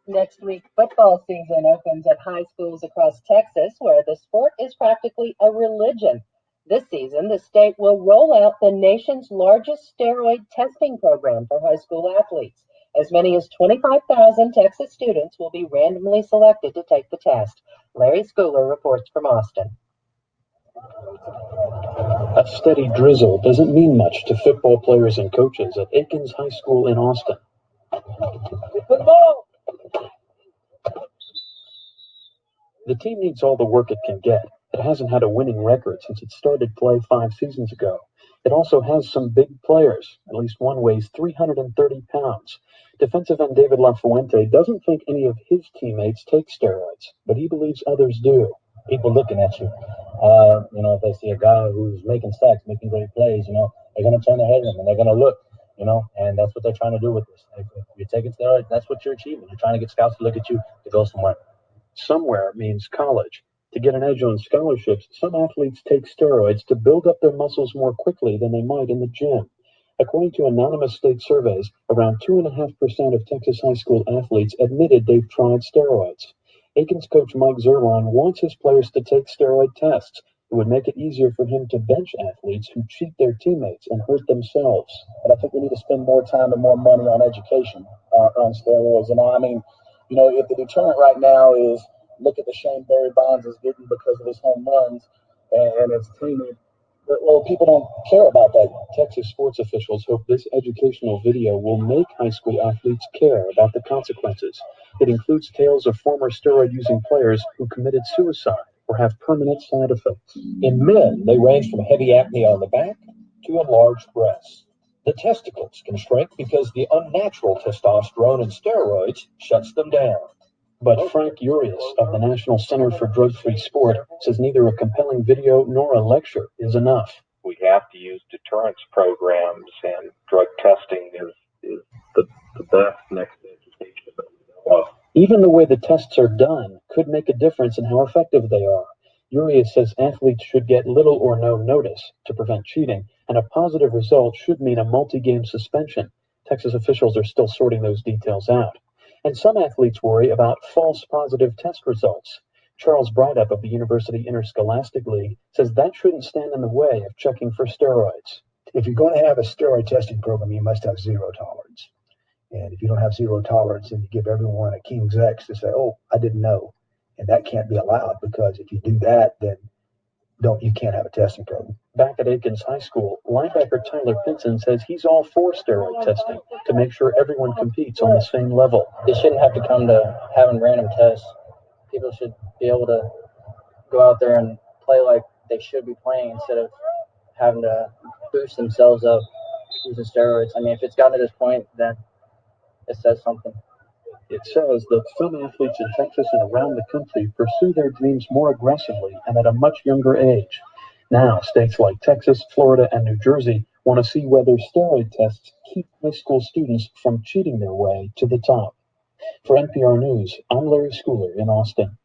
Next week, football season opens at high schools across Texas, where the sport is practically a religion. This season, the state will roll out the nation's largest steroid testing program for high school athletes. As many as 25,000 Texas students will be randomly selected to take the test. Larry Schooler reports from Austin. A steady drizzle doesn't mean much to football players and coaches at Aikens High School in Austin. Football! The team needs all the work it can get. It hasn't had a winning record since it started play 5 seasons ago. It also has some big players. At least one weighs 330 pounds. Defensive end David LaFuente doesn't think any of his teammates take steroids, but he believes others do. People looking at you. If they see a guy who's making sacks, making great plays, they're going to turn their head at him and they're going to look, and that's what they're trying to do with this. If you're taking steroids, that's what you're achieving. You're trying to get scouts to look at you to go somewhere. Somewhere means college. To get an edge on scholarships, some athletes take steroids to build up their muscles more quickly than they might in the gym. According to anonymous state surveys, around 2.5% of Texas high school athletes admitted they've tried steroids. Aikens coach Mike Zerline wants his players to take steroid tests. It would make it easier for him to bench athletes who cheat their teammates and hurt themselves. But I think we need to spend more time and more money on education on steroids. If the deterrent right now is look at the shame Barry Bonds is getting because of his home runs and his teammate, well, people don't care about that. Texas sports officials hope this educational video will make high school athletes care about the consequences. It includes tales of former steroid-using players who committed suicide or have permanent side effects. In men, they range from heavy acne on the back to enlarged breasts. The testicles can shrink because the unnatural testosterone in steroids shuts them down. But Frank Urias of the National Center for Drug-Free Sport says neither a compelling video nor a lecture is enough. We have to use deterrence programs, and drug testing is the best next education that we know of. Even the way the tests are done could make a difference in how effective they are. Urias says athletes should get little or no notice to prevent cheating, and a positive result should mean a multi-game suspension. Texas officials are still sorting those details out. And some athletes worry about false positive test results. Charles Brydup of the University Interscholastic League says that shouldn't stand in the way of checking for steroids. If you're going to have a steroid testing program, you must have zero tolerance. And if you don't have zero tolerance, then you give everyone a King's X to say, oh, I didn't know. And that can't be allowed, because if you do that, then you can't have a testing program. Back at Aikens High School, linebacker Tyler Pinson says he's all for steroid testing to make sure everyone competes on the same level. It shouldn't have to come to having random tests. People should be able to go out there and play like they should be playing instead of having to boost themselves up using steroids. I mean, if it's gotten to this point, then it says something. It says that some athletes in Texas and around the country pursue their dreams more aggressively and at a much younger age. Now, states like Texas, Florida, and New Jersey want to see whether steroid tests keep high school students from cheating their way to the top. For NPR News, I'm Larry Schooler in Austin.